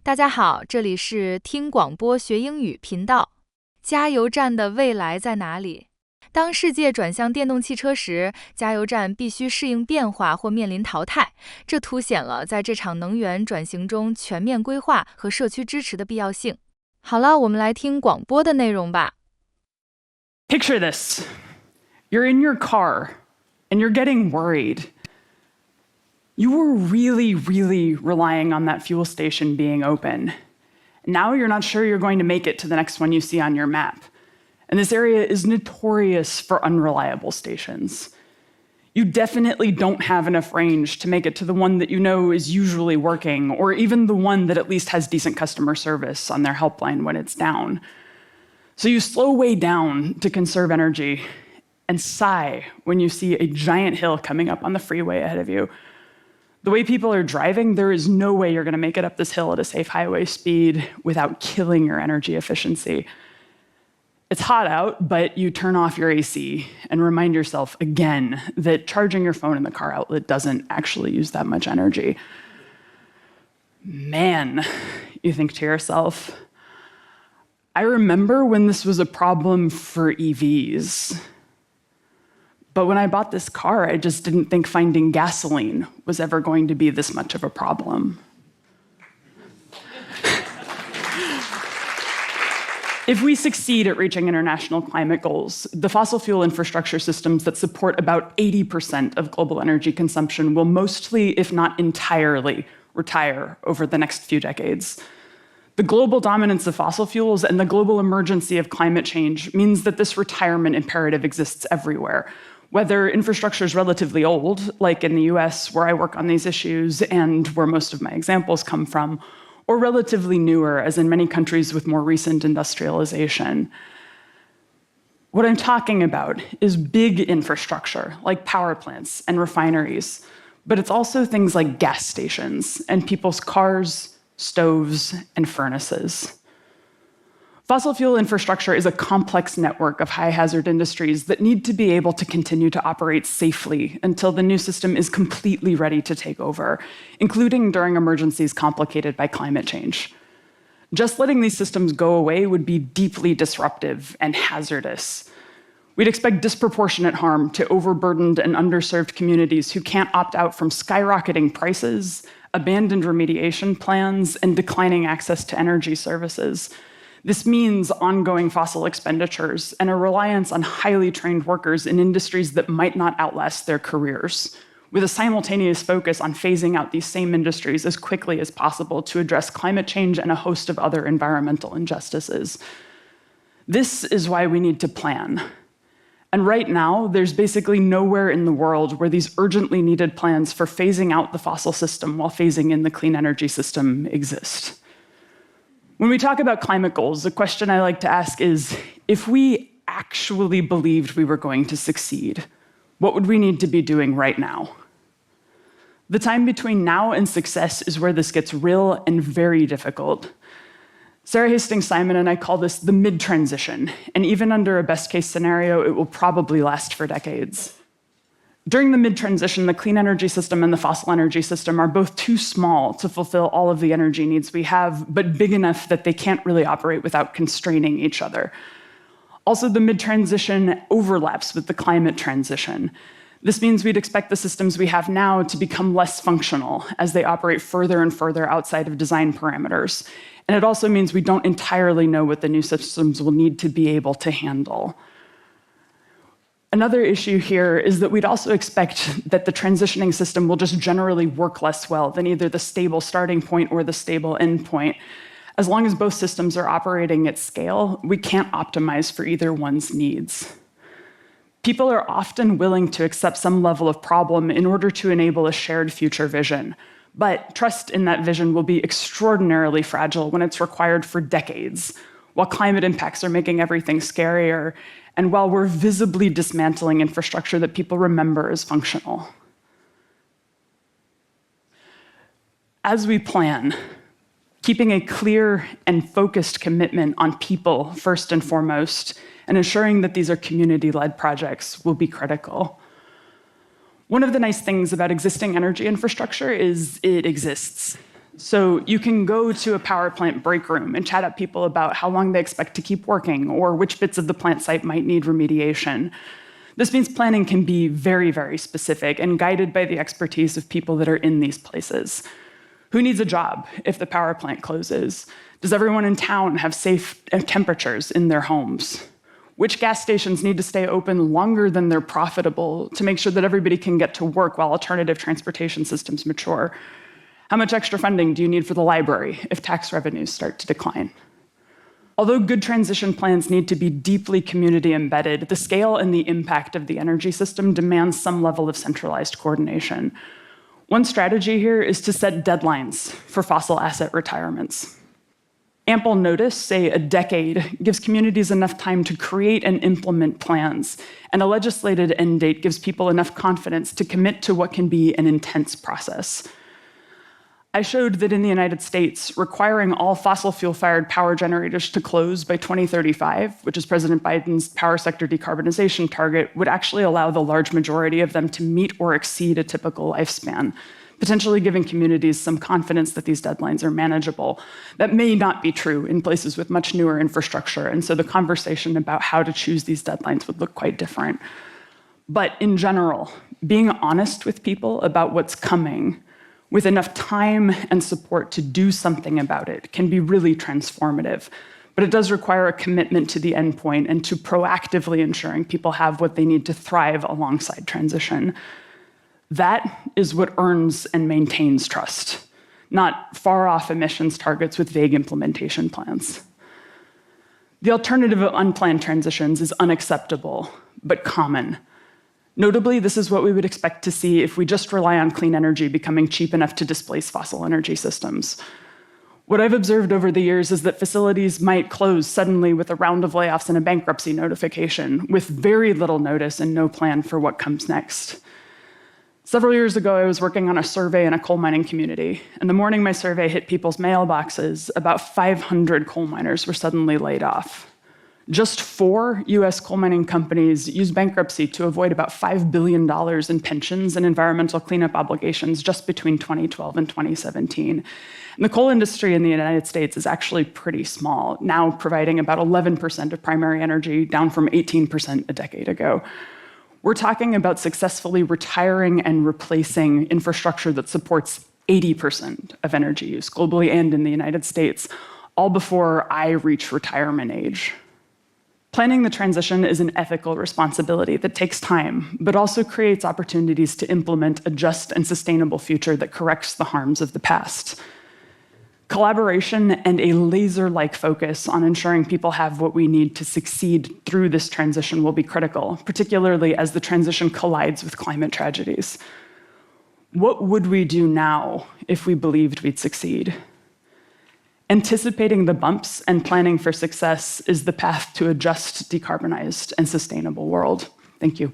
大家好，这里是听广播学英语频道。加油站的未来在哪里？当世界转向电动汽车时，加油站必须适应变化或面临淘汰，这凸显了在这场能源转型中全面规划和社区支持的必要性。好了，我们来听广播的内容吧。Picture this. You're in your car and you're getting worried. You were really relying on that fuel station being open. Now you're not sure you're going to make it to the next one you see on your map. And this area is notorious for unreliable stations. You definitely don't have enough range to make it to the one that you know is usually working, or even the one that at least has decent customer service on their helpline when it's down. So you slow way down to conserve energy and sigh when you see a giant hill coming up on the freeway ahead of you. The way people are driving, there is no way you're going to make it up this hill at a safe highway speed without killing your energy efficiency. It's hot out, but you turn off your AC and remind yourself again that charging your phone in the car outlet doesn't actually use that much energy. Man, you think to yourself, I remember when this was a problem for EVs. But when I bought this car, I just didn't think finding gasoline was ever going to be this much of a problem. If we succeed at reaching international climate goals, the fossil fuel infrastructure systems that support about 80% of global energy consumption will mostly, if not entirely, retire over the next few decades. The global dominance of fossil fuels and the global emergency of climate change means that this retirement imperative exists everywhere. Whether infrastructure is relatively old, like in the US where I work on these issues and where most of my examples come from, or relatively newer, as in many countries with more recent industrialization. What I'm talking about is big infrastructure, like power plants and refineries, but it's also things like gas stations and people's cars, stoves, and furnaces. Fossil fuel infrastructure is a complex network of high-hazard industries that need to be able to continue to operate safely until the new system is completely ready to take over, including during emergencies complicated by climate change. Just letting these systems go away would be deeply disruptive and hazardous. We'd expect disproportionate harm to overburdened and underserved communities who can't opt out from skyrocketing prices, abandoned remediation plans, and declining access to energy services. This means ongoing fossil expenditures and a reliance on highly trained workers in industries that might not outlast their careers, with a simultaneous focus on phasing out these same industries as quickly as possible to address climate change and a host of other environmental injustices. This is why we need to plan. And right now, there's basically nowhere in the world where these urgently needed plans for phasing out the fossil system while phasing in the clean energy system exist. When we talk about climate goals, the question I like to ask is, if we actually believed we were going to succeed, what would we need to be doing right now? The time between now and success is where this gets real and very difficult. Sarah Hastings-Simon and I call this the mid-transition, and even under a best-case scenario, it will probably last for decades. During the mid-transition, the clean energy system and the fossil energy system are both too small to fulfill all of the energy needs we have, but big enough that they can't really operate without constraining each other. Also, the mid-transition overlaps with the climate transition. This means we'd expect the systems we have now to become less functional as they operate further and further outside of design parameters. And it also means we don't entirely know what the new systems will need to be able to handle. Another issue here is that we'd also expect that the transitioning system will just generally work less well than either the stable starting point or the stable end point. As long as both systems are operating at scale, we can't optimize for either one's needs. People are often willing to accept some level of problem in order to enable a shared future vision. But trust in that vision will be extraordinarily fragile when it's required for decades, while climate impacts are making everything scarier, and while we're visibly dismantling infrastructure that people remember as functional. As we plan, keeping a clear and focused commitment on people first and foremost, and ensuring that these are community-led projects will be critical. One of the nice things about existing energy infrastructure is it exists. So you can go to a power plant break room and chat up people about how long they expect to keep working or which bits of the plant site might need remediation. This means planning can be very, very specific and guided by the expertise of people that are in these places. Who needs a job if the power plant closes? Does everyone in town have safe temperatures in their homes? Which gas stations need to stay open longer than they're profitable to make sure that everybody can get to work while alternative transportation systems mature? How much extra funding do you need for the library if tax revenues start to decline? Although good transition plans need to be deeply community embedded, the scale and the impact of the energy system demands some level of centralized coordination. One strategy here is to set deadlines for fossil asset retirements. Ample notice, say a decade, gives communities enough time to create and implement plans, and a legislated end date gives people enough confidence to commit to what can be an intense process. I showed that in the United States, requiring all fossil fuel-fired power generators to close by 2035, which is President Biden's power sector decarbonization target, would actually allow the large majority of them to meet or exceed a typical lifespan, potentially giving communities some confidence that these deadlines are manageable. That may not be true in places with much newer infrastructure, and so the conversation about how to choose these deadlines would look quite different. But in general, being honest with people about what's coming, with enough time and support to do something about it, can be really transformative. But it does require a commitment to the endpoint and to proactively ensuring people have what they need to thrive alongside transition. That is what earns and maintains trust, not far-off emissions targets with vague implementation plans. The alternative of unplanned transitions is unacceptable, but common. Notably, this is what we would expect to see if we just rely on clean energy becoming cheap enough to displace fossil energy systems. What I've observed over the years is that facilities might close suddenly with a round of layoffs and a bankruptcy notification, with very little notice and no plan for what comes next. Several years ago, I was working on a survey in a coal mining community, and the morning my survey hit people's mailboxes, about 500 coal miners were suddenly laid off. Just 4 US coal mining companies used bankruptcy to avoid about $5 billion in pensions and environmental cleanup obligations just between 2012 and 2017. And the coal industry in the United States is actually pretty small, now providing about 11% of primary energy, down from 18% a decade ago. We're talking about successfully retiring and replacing infrastructure that supports 80% of energy use globally and in the United States, all before I reach retirement age. Planning the transition is an ethical responsibility that takes time, but also creates opportunities to implement a just and sustainable future that corrects the harms of the past. Collaboration and a laser-like focus on ensuring people have what we need to succeed through this transition will be critical, particularly as the transition collides with climate tragedies. What would we do now if we believed we'd succeed? Anticipating the bumps and planning for success is the path to a just, decarbonized, and sustainable world. Thank you.